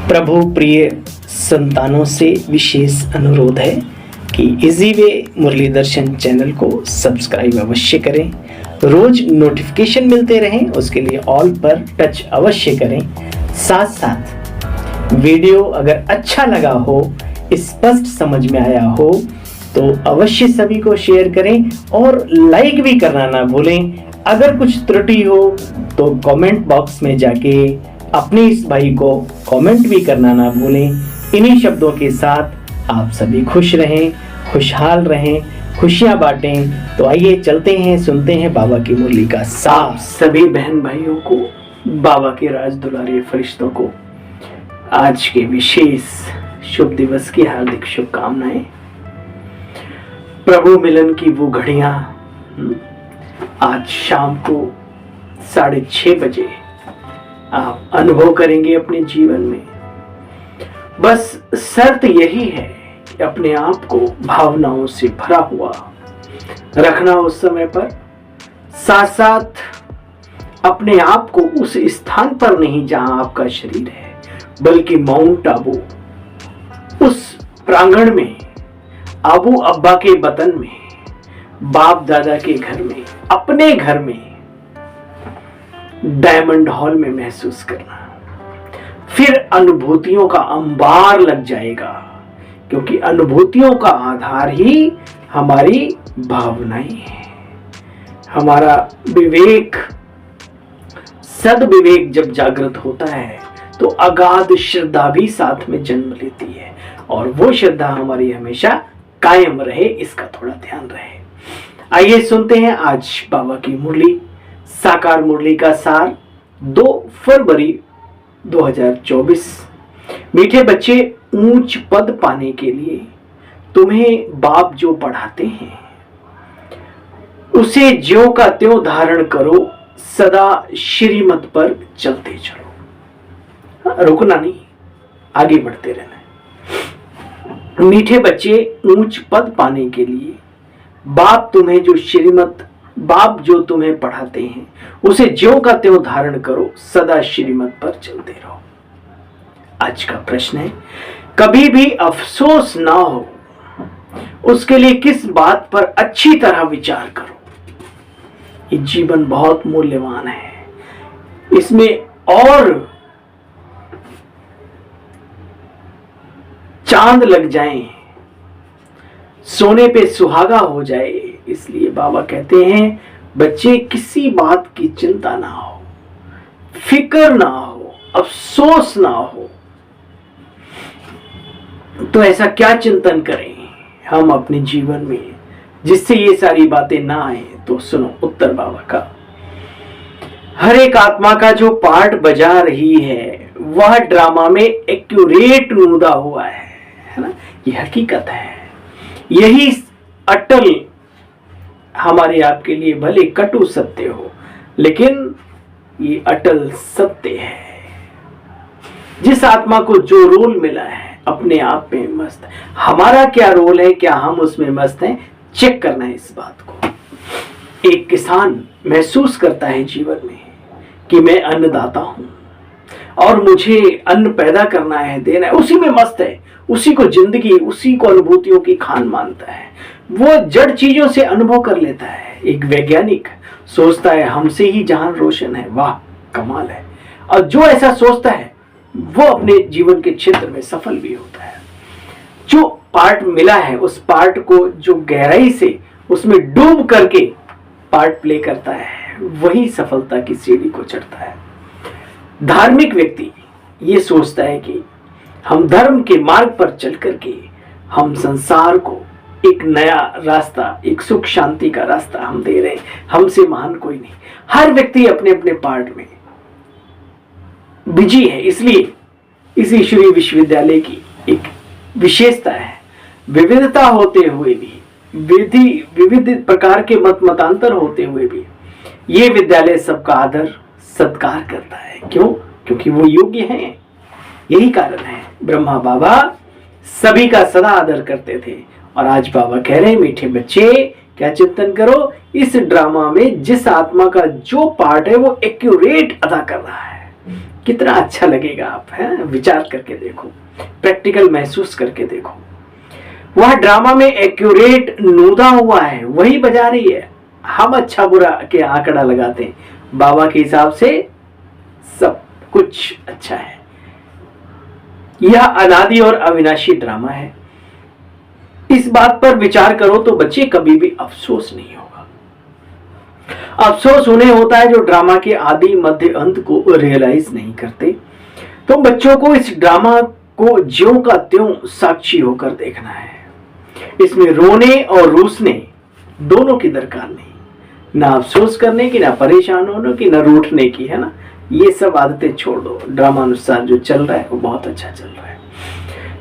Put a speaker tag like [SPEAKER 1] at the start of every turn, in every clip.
[SPEAKER 1] प्रभु प्रिय संतानों से विशेष अनुरोध है कि इजी वे मुरली दर्शन चैनल को सब्सक्राइब अवश्य करें, रोज नोटिफिकेशन मिलते रहें, उसके लिए ऑल पर टच अवश्य करें। साथ साथ वीडियो अगर अच्छा लगा हो, स्पष्ट समझ में आया हो तो अवश्य सभी को शेयर करें और लाइक भी करना ना भूलें। अगर कुछ त्रुटि हो तो कमेंट बॉक्स में जाके अपने इस भाई को कमेंट भी करना ना भूलें। इन्हीं शब्दों के साथ आप सभी खुश रहें, खुशहाल रहें, खुशियां बांटें। तो आइए चलते हैं, सुनते हैं बाबा की मुरली का साथ। सभी बहन भाइयों को, बाबा के राज दुलारे फरिश्तों को आज के विशेष शुभ दिवस की हार्दिक शुभकामनाएं। प्रभु मिलन की वो घड़ियां आज शाम को 6:30 बजे आप अनुभव करेंगे अपने जीवन में। बस शर्त यही है कि अपने आप को भावनाओं से भरा हुआ रखना उस समय पर, साथ साथ अपने आप को उस स्थान पर नहीं जहां आपका शरीर है, बल्कि माउंट आबू उस प्रांगण में, आबू अब्बा के वतन में, बाप दादा के घर में, अपने घर में, डायमंड हॉल में महसूस करना। फिर अनुभूतियों का अंबार लग जाएगा, क्योंकि अनुभूतियों का आधार ही हमारी भावनाएं हैं। हमारा विवेक, सद्विवेक जब जागृत होता है तो अगाध श्रद्धा भी साथ में जन्म लेती है, और वो श्रद्धा हमारी हमेशा कायम रहे, इसका थोड़ा ध्यान रहे। आइए सुनते हैं आज बाबा की मुरली, साकार मुरली का सार। 2 फरवरी 2024। मीठे बच्चे, ऊंच पद पाने के लिए तुम्हें बाप जो पढ़ाते हैं उसे ज्यों का त्यों धारण करो, सदा श्रीमत पर चलते चलो। रुकना नहीं, आगे बढ़ते रहना। मीठे बच्चे, ऊंच पद पाने के लिए बाप जो तुम्हें पढ़ाते हैं उसे ज्यों का त्यों धारण करो, सदा श्रीमत पर चलते रहो। आज का प्रश्न है, कभी भी अफसोस ना हो उसके लिए किस बात पर अच्छी तरह विचार करो। ये जीवन बहुत मूल्यवान है, इसमें और चांद लग जाएं, सोने पे सुहागा हो जाए। इसलिए बाबा कहते हैं, बच्चे किसी बात की चिंता ना हो, फिक्र ना हो, अफसोस ना हो। तो ऐसा क्या चिंतन करें हम अपने जीवन में जिससे ये सारी बातें ना आए? तो सुनो उत्तर बाबा का। हर एक आत्मा का जो पार्ट बजा रही है वह ड्रामा में एक्यूरेट नूदा हुआ है ना? ये हकीकत है। यही अटल हमारे आपके लिए भले कटु सत्य हो, लेकिन ये अटल सत्य है। जिस आत्मा को जो रोल मिला है अपने आप में मस्त है। हमारा क्या रोल है, क्या हम उसमें मस्त हैं, चेक करना है इस बात को। एक किसान महसूस करता है जीवन में कि मैं अन्नदाता हूं और मुझे अन्न पैदा करना है, देना है, उसी में मस्त है, उसी को जिंदगी, उसी को अनुभूतियों की खान मानता है। वो जड़ चीजों से अनुभव कर लेता है। एक वैज्ञानिक सोचता है हमसे ही जहान रोशन है, वाह कमाल है। और जो ऐसा सोचता है वो अपने जीवन के क्षेत्र में सफल भी होता है। जो पार्ट मिला है उस पार्ट को जो गहराई से उसमें डूब करके पार्ट प्ले करता है, वही सफलता की सीढ़ी को चढ़ता है। धार्मिक व्यक्ति ये सोचता है कि हम धर्म के मार्ग पर चल करके हम संसार को एक नया रास्ता, एक सुख शांति का रास्ता हम दे रहे हैं, हमसे महान कोई नहीं। हर व्यक्ति अपने अपने पार्ट में बिजी है। इसलिए इस ईश्वरीय विश्वविद्यालय की एक विशेषता है, विविधता होते हुए भी, विविध प्रकार के मतांतर होते हुए भी ये विद्यालय सबका आदर सत्कार करता है। क्यों? क्योंकि वो योग्य हैं। यही कारण है ब्रह्मा बाबा सभी का सदा आदर करते थे। और आज बाबा कह रहे हैं, मीठे बच्चे क्या चिंतन करो, इस ड्रामा में जिस आत्मा का जो पार्ट है वो एक्यूरेट अदा कर रहा है, कितना अच्छा लगेगा। आप हैं विचार करके देखो, प्रैक्टिकल महसूस करके देखो। वह ड्रामा में एक्यूरेट नूदा हुआ है, वही बजा रही है। हम अच्छा बुरा के आंकड़ा लगाते हैं, बाबा के हिसाब से सब कुछ अच्छा है। यह अनादि और अविनाशी ड्रामा है। इस बात पर विचार करो तो बच्चे कभी भी अफसोस नहीं होगा। अफसोस उन्हें होता है जो ड्रामा के आदि मध्य अंत को रियलाइज नहीं करते। तो बच्चों को इस ड्रामा को ज्यों का त्यों साक्षी होकर देखना है। इसमें रोने और रूसने दोनों की दरकार नहीं, ना अफसोस करने की, ना परेशान होने की, ना रूठने की, है ना। ये सब आदतें छोड़ दो। ड्रामा अनुसार जो चल रहा है वो बहुत अच्छा चल रहा है।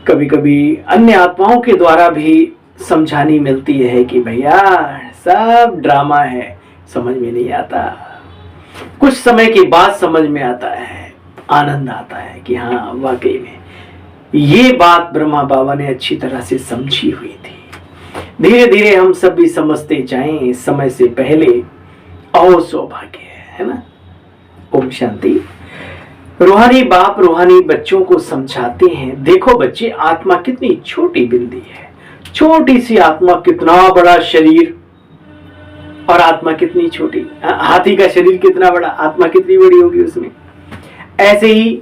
[SPEAKER 1] कभी कभी अन्य आत्माओं के द्वारा भी समझानी मिलती है कि भैया सब ड्रामा है, समझ में नहीं आता। कुछ समय के बाद समझ में आता है, आनंद आता है कि हाँ वाकई में ये बात ब्रह्मा बाबा ने अच्छी तरह से समझी हुई थी। धीरे धीरे हम सब भी समझते जाएं, समय से पहले और सौभाग्य है ना। ओम शांति। रूहानी बाप रूहानी बच्चों को समझाते हैं, देखो बच्चे, आत्मा कितनी छोटी बिंदी है। छोटी सी आत्मा, कितना बड़ा शरीर, और आत्मा कितनी छोटी। हाथी का शरीर कितना बड़ा, आत्मा कितनी बड़ी होगी उसमें। ऐसे ही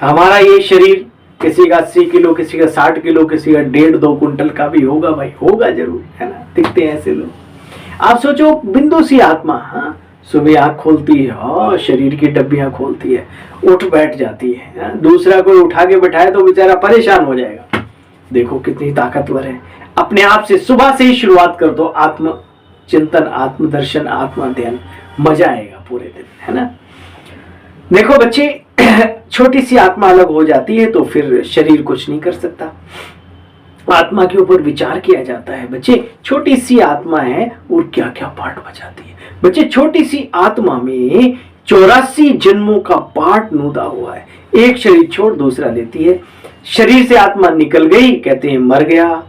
[SPEAKER 1] हमारा ये शरीर किसी का 80 किलो, किसी का 60 किलो, किसी का 1.5-2 कुंटल का भी होगा भाई, होगा जरूर, है ना। दिखते हैं ऐसे लोग। आप सोचो बिंदु सी आत्मा, हाँ, सुबह आंख खोलती है, हाँ, शरीर की डब्बियां खोलती है, उठ बैठ जाती है, हाँ? दूसरा कोई उठा के बैठाए तो बेचारा परेशान हो जाएगा। देखो कितनी ताकतवर है। अपने आप से सुबह से ही शुरुआत कर दो, आत्म चिंतन, आत्मदर्शन, आत्मा ध्यान, मजा आएगा पूरे दिन, है ना। देखो बच्चे, छोटी सी आत्मा अलग हो जाती है तो फिर शरीर कुछ नहीं कर सकता। आत्मा के ऊपर विचार किया जाता है। बच्चे, छोटी सी आत्मा है और क्या क्या पार्ट बजाती है। बच्चे, छोटी सी आत्मा में 84 जन्मों का पार्ट नूदा हुआ है। एक शरीर छोड़ दूसरा लेती है। शरीर से आत्मा निकल गई, कहते हैं मर गया।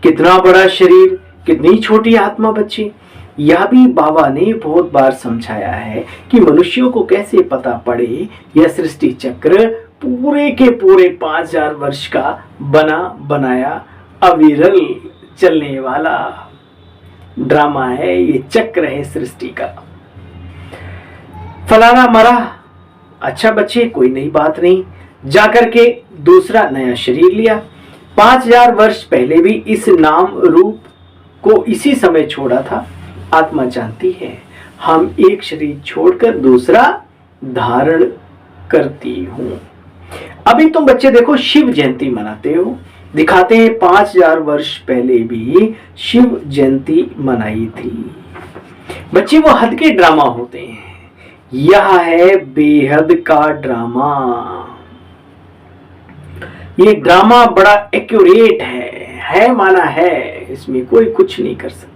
[SPEAKER 1] कितना बड़ा शरीर, कितनी छोटी आत्मा। बच्चे, यह भी बाबा ने बहुत बार समझाया है कि मनुष्यों को कैसे पता पड़े यह सृष्टि चक्र पूरे के पूरे 5000 वर्ष का बना बनाया अविरल चलने वाला ड्रामा है। ये चक्र है सृष्टि का। फलाना मरा, अच्छा बच्चे कोई नई बात नहीं, जाकर के दूसरा नया शरीर लिया। 5000 वर्ष पहले भी इस नाम रूप को इसी समय छोड़ा था। आत्मा जानती है हम एक शरीर छोड़कर दूसरा धारण करती हूं। अभी तुम बच्चे देखो शिव जयंती मनाते हो, दिखाते हैं 5000 वर्ष पहले भी शिव जयंती मनाई थी। बच्चे, वो हद के ड्रामा होते हैं। यह है बेहद का ड्रामा। ये ड्रामा बड़ा एक्यूरेट है माना है, इसमें कोई कुछ नहीं कर सकता।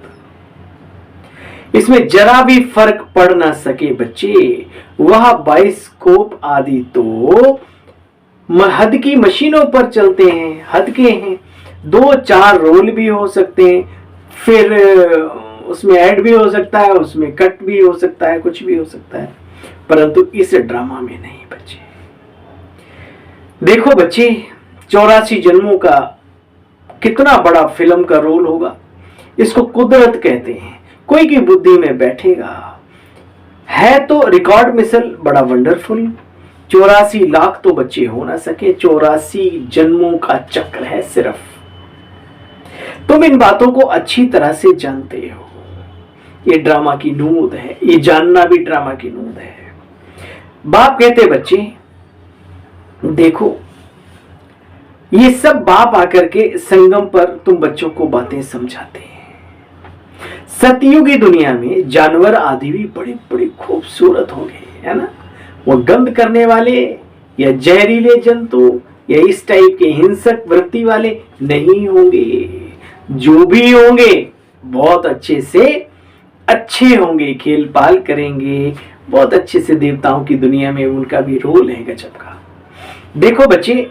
[SPEAKER 1] इसमें जरा भी फर्क पड़ ना सके बच्चे। वह बाइस्कोप आदि तो हद की मशीनों पर चलते हैं, हद के हैं। 2-4 रोल भी हो सकते हैं, फिर उसमें ऐड भी हो सकता है, उसमें कट भी हो सकता है, कुछ भी हो सकता है, परंतु इस ड्रामा में नहीं बच्चे। देखो बच्चे, 84 जन्मों का कितना बड़ा फिल्म का रोल होगा। इसको कुदरत कहते हैं। कोई की बुद्धि में बैठेगा है तो रिकॉर्ड मिसल बड़ा वंडरफुल। 84 लाख तो बच्चे हो ना सके, 84 जन्मों का चक्र है सिर्फ। तुम इन बातों को अच्छी तरह से जानते हो। ये ड्रामा की नूंद है, ये जानना भी ड्रामा की नूंद है। बाप कहते बच्चे देखो, ये सब बाप आकर के संगम पर तुम बच्चों को बातें समझाते हैं। सतयुगी दुनिया में जानवर आदि भी बड़े बड़े खूबसूरत होंगे, है ना। वो गंध करने वाले या जहरीले जंतु या इस टाइप के हिंसक वृत्ति वाले नहीं होंगे। जो भी होंगे बहुत अच्छे से अच्छे होंगे, खेल पाल करेंगे, बहुत अच्छे से देवताओं की दुनिया में उनका भी रोल है गजब का। देखो बच्चे,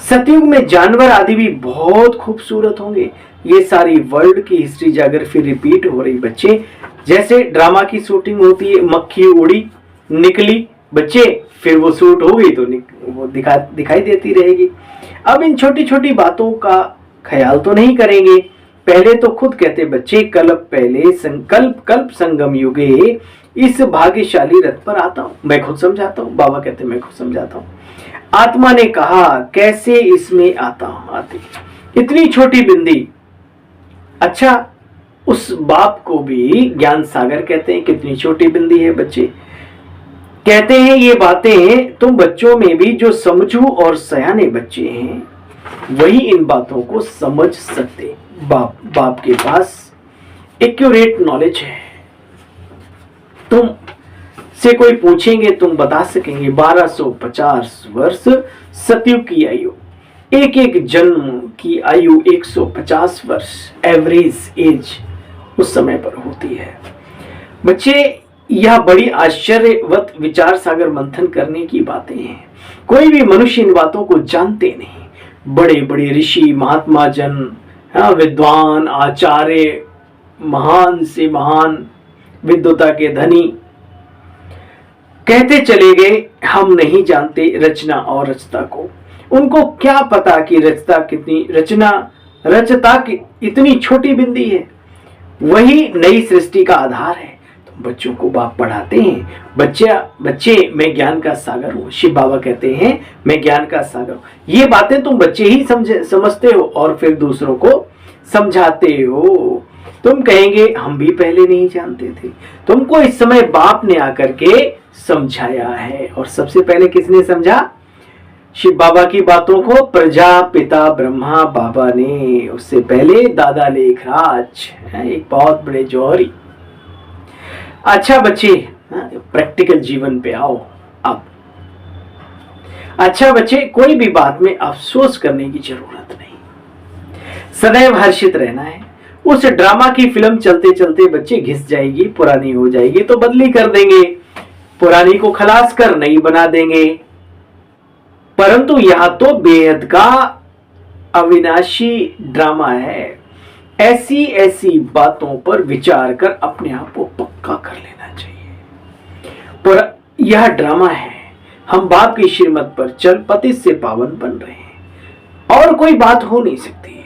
[SPEAKER 1] सतयुग में जानवर आदि भी बहुत खूबसूरत होंगे। ये सारी वर्ल्ड की हिस्ट्री जाकर फिर रिपीट हो रही बच्चे। जैसे ड्रामा की शूटिंग होती है, मक्खी उड़ी निकली, बच्चे, फिर वो सूट होगी तो वो दिखाई देती रहेगी। अब इन छोटी छोटी बातों का ख्याल तो नहीं करेंगे। पहले तो खुद कहते बच्चे, कल्प पहले संकल्प कल्प संगम युगे इस भाग्यशाली रथ पर आता हूं। मैं खुद समझाता हूं, बाबा कहते मैं खुद समझाता हूं। आत्मा ने कहा, कैसे इसमें आता हूं, आते इतनी छोटी बिंदी। अच्छा, उस बाप को भी ज्ञान सागर कहते हैं, कितनी छोटी बिंदी है बच्चे। कहते हैं ये बातें तुम बच्चों में भी जो समझू और सयाने बच्चे हैं वही इन बातों को समझ सकते। बाप के पास एक्यूरेट नॉलेज है। तुम से कोई पूछेंगे तुम बता सकेंगे। 1250 वर्ष सतयुग की आयु, एक एक जन्म की आयु 150 वर्ष एवरेज एज उस समय पर होती है। बच्चे, यह बड़ी आश्चर्यवत विचार सागर मंथन करने की बातें हैं। कोई भी मनुष्य इन बातों को जानते नहीं। बड़े बड़े ऋषि, महात्मा जन, विद्वान, आचार्य, महान से महान, विद्वता के धनी कहते चले गए हम नहीं जानते रचना और रचता को। उनको क्या पता कि रचता की इतनी छोटी बिंदी है, वही नई सृष्टि का आधार है। तो बच्चों को बाप पढ़ाते हैं, बच्चे मैं ज्ञान का सागर हूं। शिव बाबा कहते हैं मैं ज्ञान का सागर हूं। ये बातें तुम बच्चे ही समझते हो और फिर दूसरों को समझाते हो। तुम कहेंगे हम भी पहले नहीं जानते थे। तुमको इस समय बाप ने आकर के समझाया है। और सबसे पहले किसने समझा? शिव बाबा की बातों को प्रजापिता ब्रह्मा बाबा ने, उससे पहले दादा लेखराज, एक बहुत बड़े जौहरी। अच्छा बच्चे, प्रैक्टिकल जीवन पे आओ अब। अच्छा बच्चे, कोई भी बात में अफसोस करने की जरूरत नहीं, सदैव हर्षित रहना है। उस ड्रामा की फिल्म चलते चलते बच्चे घिस जाएगी, पुरानी हो जाएगी तो बदली कर देंगे, पुरानी को खलास कर नई बना देंगे। परंतु यह तो बेहद का अविनाशी ड्रामा है। ऐसी ऐसी बातों पर विचार कर अपने आप को पक्का कर लेना चाहिए। पर यह ड्रामा है, हम बाप की श्रीमत पर चल पतित से पावन बन रहे हैं और कोई बात हो नहीं सकती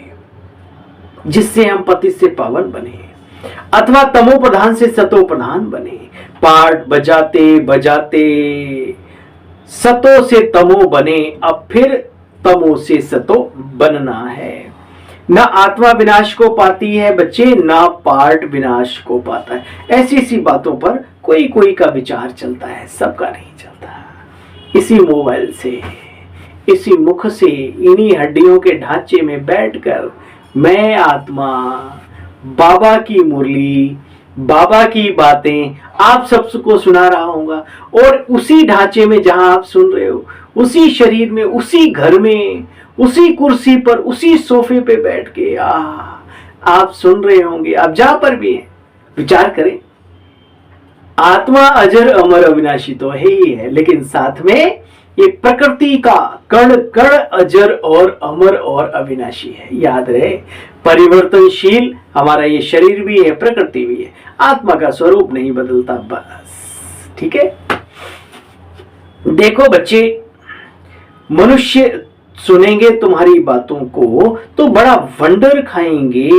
[SPEAKER 1] जिससे हम पतित से पावन बने अथवा तमो प्रधान से सतो प्रधान बने। पाठ बजाते बजाते सतो से तमो बने, अब फिर तमो से सतो बनना है। न आत्मा विनाश को पाती है बच्चे, न पाठ विनाश को पाता है। ऐसी ऐसी बातों पर कोई कोई का विचार चलता है, सबका नहीं चलता। इसी मोबाइल से, इसी मुख से, इन्हीं हड्डियों के ढांचे में बैठकर मैं आत्मा, बाबा की मुरली, बाबा की बातें आप सबको सुना रहा हूँगा। और उसी ढांचे में जहां आप सुन रहे हो, उसी शरीर में, उसी घर में, उसी कुर्सी पर, उसी सोफे पे बैठ के आप सुन रहे होंगे। आप जहां पर भी हैं विचार करें, आत्मा अजर अमर अविनाशी तो है ही है, लेकिन साथ में ये प्रकृति का कण कण अजर और अमर और अविनाशी है। याद रहे, परिवर्तनशील हमारा ये शरीर भी है, प्रकृति भी है, आत्मा का स्वरूप नहीं बदलता बस। ठीक है, देखो बच्चे, मनुष्य सुनेंगे तुम्हारी बातों को तो बड़ा वंडर खाएंगे।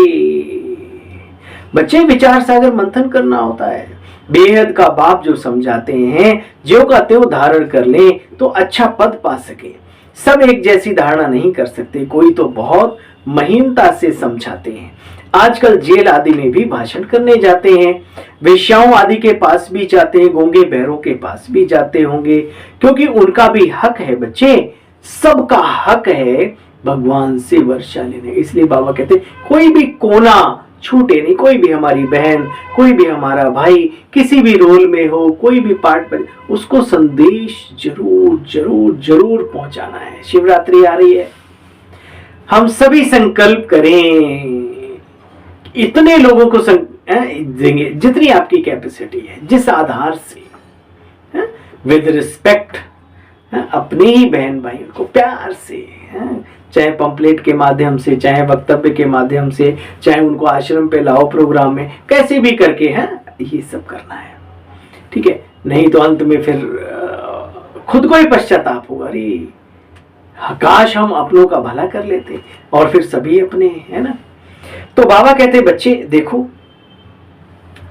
[SPEAKER 1] बच्चे, विचार सागर मंथन करना होता है। बेहद का बाप जो समझाते हैं, जो का त्यों धारण कर ले तो अच्छा पद पा सके। सब एक जैसी धारणा नहीं कर सकते, कोई तो बहुत महीनता से समझाते हैं। आजकल जेल आदि में भी भाषण करने जाते हैं, वेश्याओं आदि के पास भी जाते हैं, गूंगे बहरों के पास भी जाते होंगे, क्योंकि उनका भी हक है बच्चे, सबका हक है भगवान से वर्षा लेने। इसलिए बाबा कहते कोई भी कोना छूटे नहीं, कोई भी हमारी बहन, कोई भी हमारा भाई किसी भी रोल में हो, कोई भी पार्ट पर, उसको संदेश जरूर जरूर जरूर पहुंचाना है। शिवरात्रि आ रही है, हम सभी संकल्प करें, इतने लोगों को देंगे जितनी आपकी कैपेसिटी है, जिस आधार से विद रिस्पेक्ट अपने ही बहन भाई को प्यार से, चाहे पंपलेट के माध्यम से, चाहे वक्तव्य के माध्यम से, चाहे उनको आश्रम पे लाओ प्रोग्राम में, कैसे भी करके ये सब करना है। ठीक है, नहीं तो अंत में फिर खुद को ही पश्चाताप होगा, अरे काश हम अपनों का भला कर लेते और फिर सभी अपने, है ना। तो बाबा कहते बच्चे देखो,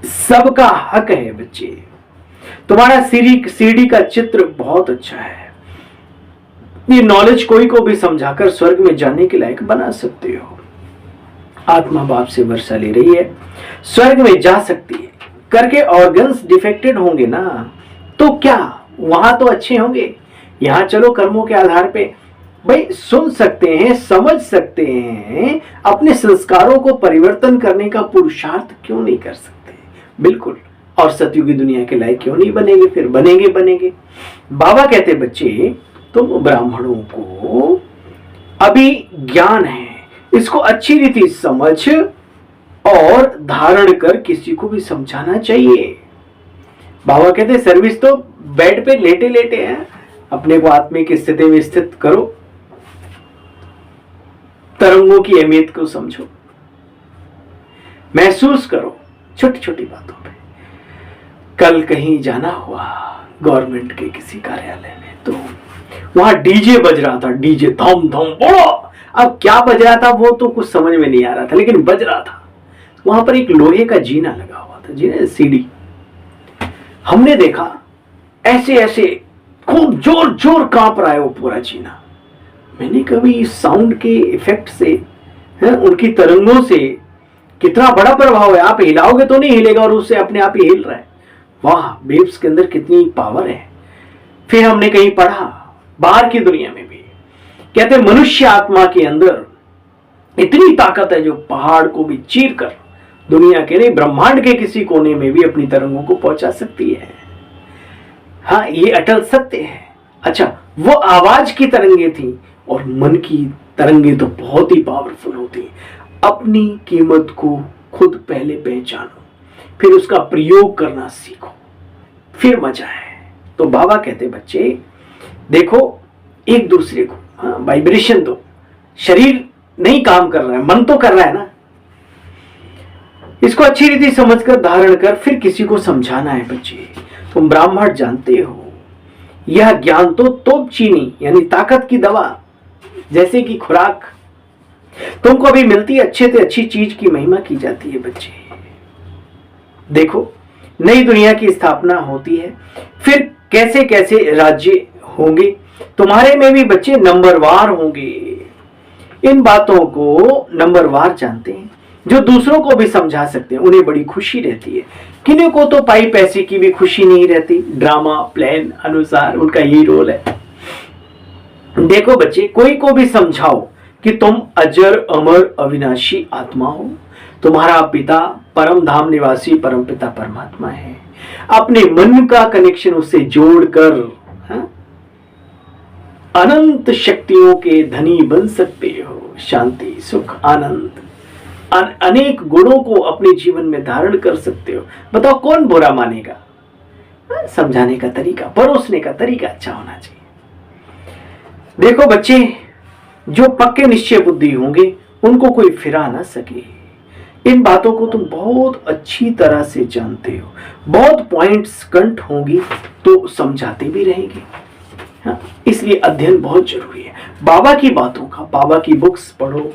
[SPEAKER 1] सबका हक है बच्चे, तुम्हारा सीढ़ी का चित्र बहुत अच्छा है, ये नॉलेज कोई को भी समझाकर स्वर्ग में जाने के लायक बना सकते हो। आत्मा बाप से वर्षा ले रही है, स्वर्ग में जा सकती है करके ऑर्गन्स डिफेक्टेड होंगे ना, तो क्या वहां तो अच्छे होंगे, यहां चलो कर्मों के आधार पे भाई सुन सकते हैं, समझ सकते हैं, अपने संस्कारों को परिवर्तन करने का पुरुषार्थ क्यों नहीं कर सकते? बिल्कुल। और सतयुगी दुनिया के लायक क्यों नहीं बनेंगे? फिर बनेंगे। बाबा कहते बच्चे तुम ब्राह्मणों को अभी ज्ञान है, इसको अच्छी रीति समझ और धारण कर किसी को भी समझाना चाहिए। बाबा कहते सर्विस तो बेड पे लेटे लेटे हैं, अपने को आत्मिक स्थिति में स्थित करो, तरंगों की अहमियत को समझो, महसूस करो छोटी छोटी बातों पे। कल कहीं जाना हुआ गवर्नमेंट के किसी कार्यालय में, तो वहां डीजे बज रहा था, डीजे धम धम बड़ा, अब क्या बज रहा था वो तो कुछ समझ में नहीं आ रहा था, लेकिन बज रहा था। वहां पर एक लोहे का जीना लगा हुआ था, जीना सीढ़ी। हमने देखा ऐसे ऐसे खूब जोर जोर कांप रहा है वो पूरा जीना। मैंने कभी इस साउंड के इफेक्ट से, उनकी तरंगों से कितना बड़ा प्रभाव है, आप हिलाओगे तो नहीं हिलेगा और उससे अपने आप ही हिल रहा है। वाह, वेव्स के अंदर कितनी पावर है। फिर हमने कहीं पढ़ा बाहर की दुनिया में भी कहते मनुष्य आत्मा के अंदर इतनी ताकत है जो पहाड़ को भी चीर कर दुनिया के नहीं ब्रह्मांड के किसी कोने में भी अपनी तरंगों को पहुंचा सकती है। हाँ, ये अटल सत्य है। अच्छा, वो आवाज की तरंगे थी और मन की तरंगे तो बहुत ही पावरफुल होती। अपनी कीमत को खुद पहले पहचानो, फिर उसका प्रयोग करना सीखो, फिर मजा है। तो बाबा कहते बच्चे देखो एक दूसरे को वाइब्रेशन दो। शरीर नहीं काम कर रहा है, मन तो कर रहा है ना। इसको अच्छी रीति समझकर धारण कर फिर किसी को समझाना है बच्चे। तुम ब्राह्मण जानते हो, यह ज्ञान तो तोप चीनी यानी ताकत की दवा जैसे कि खुराक तुमको अभी मिलती है, अच्छे से अच्छी चीज की महिमा की जाती है बच्चे। देखो नई दुनिया की स्थापना होती है, फिर कैसे कैसे राज्य होंगे, तुम्हारे में भी बच्चे नंबरवार होंगे। इन बातों को नंबरवार जानते हैं, जो दूसरों को भी समझा सकते हैं, उन्हें बड़ी खुशी रहती है। किन्हीं को तो पाई पैसे की भी खुशी नहीं रहती, ड्रामा प्लान अनुसार उनका यही रोल है। देखो बच्चे, कोई को भी समझाओ कि तुम अजर अमर अविनाशी आत्मा हो, तुम्हारा पिता परम धाम निवासी परम पिता परमात्मा है। अपने मन का कनेक्शन उससे जोड़कर अनंत शक्तियों के धनी बन सकते हो। शांति, सुख, आनंद, अनेक गुणों को अपने जीवन में धारण कर सकते हो। बताओ कौन बुरा मानेगा? समझाने का तरीका, परोसने का तरीका अच्छा होना चाहिए। देखो बच्चे, जो पक्के निश्चय बुद्धि होंगे उनको कोई फिरा ना सके। इन बातों को तुम बहुत अच्छी तरह से जानते हो। बहुत पॉइंट्स कंठ होंगी तो समझाते भी रहेंगे। हाँ, इसलिए अध्ययन बहुत जरूरी है। बाबा की बातों का, बाबा की बुक्स पढ़ो।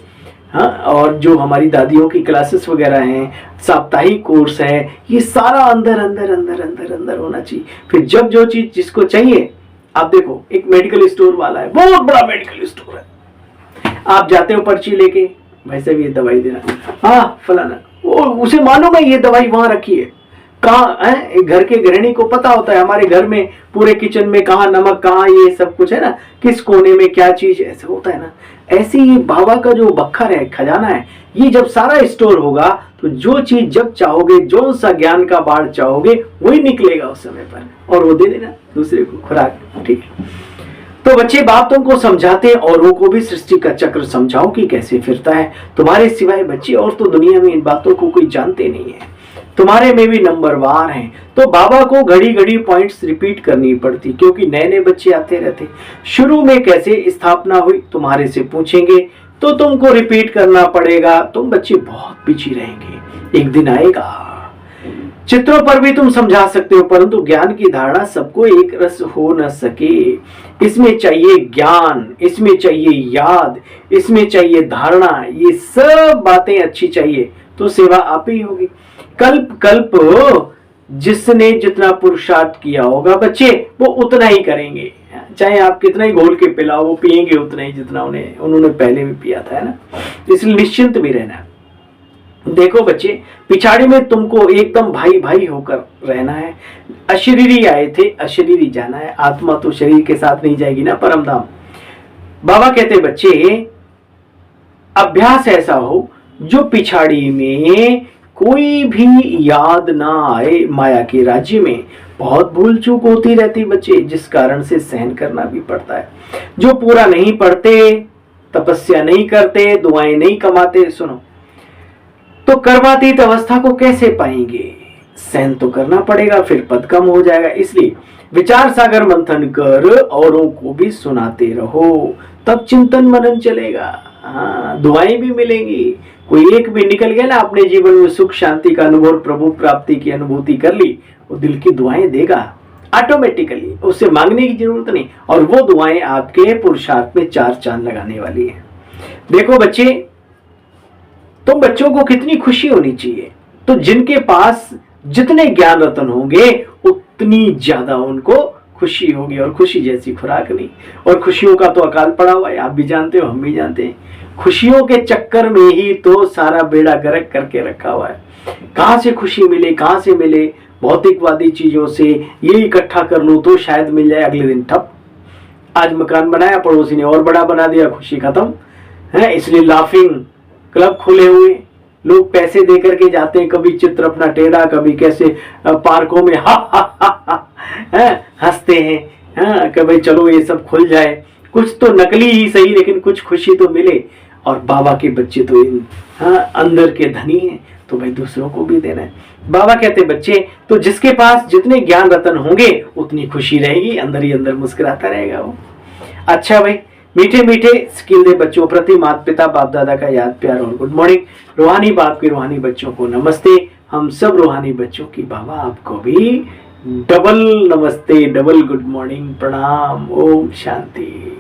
[SPEAKER 1] हाँ, और जो हमारी दादियों की क्लासेस वगैरह हैं, साप्ताहिक कोर्स है, ये सारा अंदर अंदर अंदर अंदर अंदर होना चाहिए। फिर जब जो चीज जिसको चाहिए, आप देखो एक मेडिकल स्टोर वाला है, बहुत बड़ा मेडिकल स्टोर है, आप जाते हो पर्ची लेके, भाई साहब ये दवाई देना, हाँ फलाना, वो उसे मालूम है ये दवाई वहां रखी है। कहाँ है? घर के गृहिणी को पता होता है हमारे घर में पूरे किचन में कहाँ नमक, कहाँ ये सब कुछ है ना, किस कोने में क्या चीज, ऐसा होता है ना। ऐसे ही बाबा का जो बखर है, खजाना है, ये जब सारा स्टोर होगा तो जो चीज जब चाहोगे, जो सा ज्ञान का बाढ़ चाहोगे वही निकलेगा उस समय पर, और वो दे देना दूसरे को खुराक। ठीक है, तो बच्चे बाप तुमको समझाते हैं, औरों को भी सृष्टि का चक्र समझाओ कि कैसे फिरता है। तुम्हारे सिवाय बच्चे और तो दुनिया में इन बातों को कोई जानते नहीं है, तुम्हारे में भी नंबरवार हैं। तो बाबा को घड़ी घड़ी पॉइंट्स रिपीट करनी पड़ती, क्योंकि नए नए बच्चे आते रहते। शुरू में कैसे स्थापना हुई तुम्हारे से पूछेंगे तो तुमको रिपीट करना पड़ेगा। तुम बच्चे बहुत पीछे रहेंगे, एक दिन आएगा चित्रों पर भी तुम समझा सकते हो, परंतु ज्ञान की धारणा सबको एक रस हो न सके। इसमें चाहिए ज्ञान, इसमें चाहिए याद, इसमें चाहिए धारणा, ये सब बातें अच्छी चाहिए तो सेवा आप ही होगी। कल्प कल्प जिसने जितना पुरुषार्थ किया होगा बच्चे, वो उतना ही करेंगे। चाहे आप कितना ही घोल के पिलाओ, वो पिएंगे उतना ही जितना उन्होंने पहले भी पिया था, है ना। इसलिए निश्चिंत भी रहना। देखो बच्चे, पिछाड़ी में तुमको एकदम भाई भाई होकर रहना है। अशरीरी आए थे, अशरीरी जाना है। आत्मा तो शरीर के साथ नहीं जाएगी ना परम धाम। बाबा कहते बच्चे, अभ्यास ऐसा हो जो पिछाड़ी में कोई भी याद ना आए। माया के राज्य में बहुत भूल चूक होती रहती बच्चे, जिस कारण से सहन करना भी पड़ता है। जो पूरा नहीं पढ़ते, तपस्या नहीं करते, दुआएं नहीं कमाते, सुनो, तो कर्मातीत अवस्था को कैसे पाएंगे? सहन तो करना पड़ेगा, फिर पद कम हो जाएगा। इसलिए विचार सागर मंथन कर औरों को भी सुनाते रहो, तब चिंतन मनन चलेगा। हाँ, दुआएं भी मिलेंगी। कोई एक भी निकल गया ना अपने जीवन में, सुख शांति का अनुभव, प्रभु प्राप्ति की अनुभूति कर ली, वो दिल की दुआएं देगा ऑटोमेटिकली, उससे मांगने की जरूरत नहीं। और वो दुआएं आपके पुरुषार्थ में 4 चांद लगाने वाली है। देखो बच्चे, तो बच्चों को कितनी खुशी होनी चाहिए। तो जिनके पास जितने ज्ञान रतन होंगे उतनी ज्यादा उनको खुशी होगी, और खुशी जैसी खुराक नहीं। और खुशियों का तो अकाल पड़ा हुआ है, आप भी जानते हो, हम भी जानते हैं। खुशियों के चक्कर में ही तो सारा बेड़ा गर्क करके रखा हुआ है। कहां से खुशी मिले, कहां से मिले? भौतिकवादी चीजों से। ये इकट्ठा कर लूं तो शायद मिल जाए, अगले दिन ठप। आज मकान बनाया, पड़ोसी ने और बड़ा बना दिया, खुशी खत्म है। इसलिए लाफिंग क्लब खुले हुए, लोग पैसे दे करके जाते हैं, कभी चित्र अपना टेढ़ा, कभी कैसे पार्कों में हंसते हैं। हाँ, कभी चलो ये सब खुल जाए, कुछ तो नकली ही सही, लेकिन कुछ खुशी तो मिले। और बाबा के बच्चे तो अंदर के धनी हैं, तो भाई दूसरों को भी देना है। बाबा कहते बच्चे, तो जिसके पास जितने ज्ञान रतन होंगे उतनी खुशी रहेगी, अंदर ही अंदर मुस्कुराता रहेगा वो। अच्छा भाई, मीठे मीठे स्किल दे बच्चों प्रति माता पिता बाप दादा का याद प्यार और गुड मॉर्निंग। रूहानी बाप के रूहानी बच्चों को नमस्ते। हम सब रूहानी बच्चों की बाबा आपको भी डबल नमस्ते, डबल गुड मॉर्निंग, प्रणाम, ओम शांति।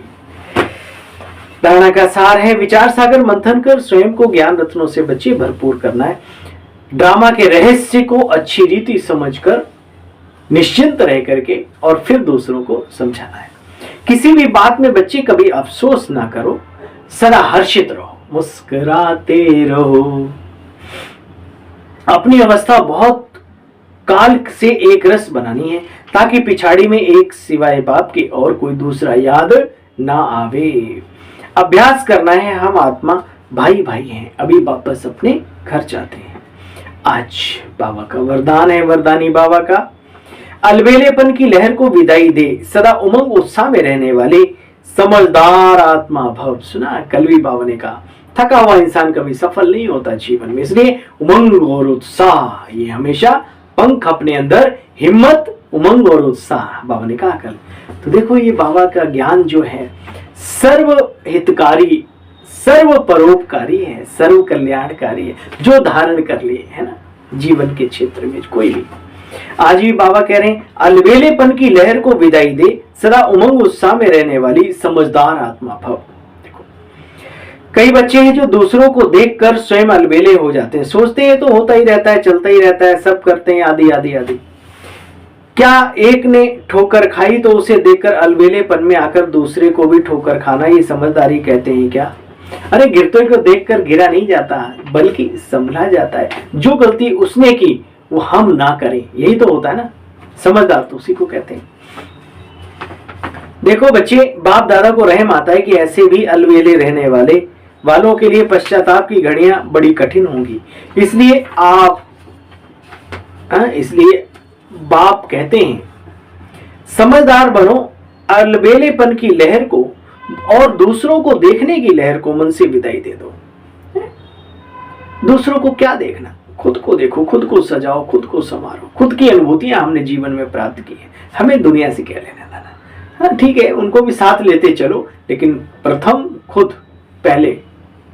[SPEAKER 1] धारणा का सार है, विचार सागर मंथन कर स्वयं को ज्ञान रत्नों से बच्चे भरपूर करना है। ड्रामा के रहस्य को अच्छी रीति समझकर निश्चिंत रह करके और फिर दूसरों को समझाना है। किसी भी बात में बच्चे कभी अफसोस ना करो, सदा हर्षित रहो, मुस्कुराते रहो। अपनी अवस्था बहुत काल से एक रस बनानी है, ताकि पिछाड़ी में एक सिवाय बाप के और कोई दूसरा याद ना आवे। अभ्यास करना है, हम आत्मा भाई भाई हैं, अभी वापस अपने घर जाते हैं। आज बाबा का वरदान है, वरदानी बाबा का, अलबेलेपन की लहर को विदाई दे, सदा उमंग उत्साह में रहने वाले समझदार आत्मा भव। सुना कलवी बाबा ने कहा, थका हुआ इंसान कभी सफल नहीं होता जीवन में, इसलिए उमंग और उत्साह ये हमेशा पंख अपने अंदर, हिम्मत, उमंग और उत्साह, बाबा ने कहा कल। तो देखो ये बाबा का ज्ञान जो है सर्व हितकारी, सर्व परोपकारी है, सर्व कल्याणकारी है, जो धारण कर लिए, है ना, जीवन के क्षेत्र में कोई भी। आज भी बाबा कह रहे हैं, अलबेलेपन की लहर को विदाई दे, सदा उमंग उत्साह में रहने वाली समझदार आत्मा भव। देखो, कई बच्चे हैं जो दूसरों को देखकर स्वयं अलबेले हो जाते हैं, सोचते हैं तो होता ही रहता है, चलता ही रहता है, सब करते हैं, आदि आदि आदि। क्या एक ने ठोकर खाई तो उसे देखकर अलबेलेपन में आकर दूसरे को भी ठोकर खाना ये समझदारी कहते हैं क्या? अरे गिरते को देखकर गिरा नहीं जाता, बल्कि संभला जाता है। जो गलती उसने की वो हम ना करें, यही तो होता है ना, समझदार तो उसी को कहते हैं। देखो बच्चे, बाप दादा को रहम आता है कि ऐसे भी अलबेले रहने वालों के लिए पश्चाताप की घड़ियां बड़ी कठिन होंगी। इसलिए बाप कहते हैं, समझदार बनो, अलबेलेपन की लहर को और दूसरों को देखने की लहर को मन से विदाई दे दो। दूसरों को क्या देखना, खुद को देखो, खुद को सजाओ, खुद को संवारो। खुद की अनुभूतियां हमने जीवन में प्राप्त की है, हमें दुनिया से क्या लेना देना। हाँ ठीक है, उनको भी साथ लेते चलो, लेकिन प्रथम खुद, पहले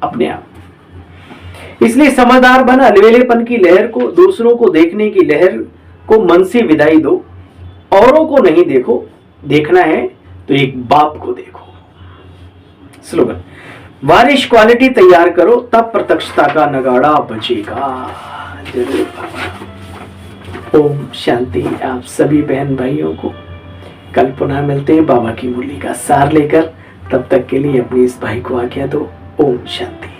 [SPEAKER 1] अपने आप। इसलिए समझदार बन, अलवेलेपन की लहर को, दूसरों को देखने की लहर को मन से विदाई दो। औरों को नहीं देखो, देखना है तो एक बाप को देखो। स्लोगन, वारिश क्वालिटी तैयार करो, तब प्रत्यक्षता का नगाड़ा बजेगा। जरूर बाबा। ओम शांति। आप सभी बहन भाइयों को कल पुनः मिलते हैं बाबा की मुरली का सार लेकर। तब तक के लिए अपने इस भाई को आज्ञा दो। ओम शांति।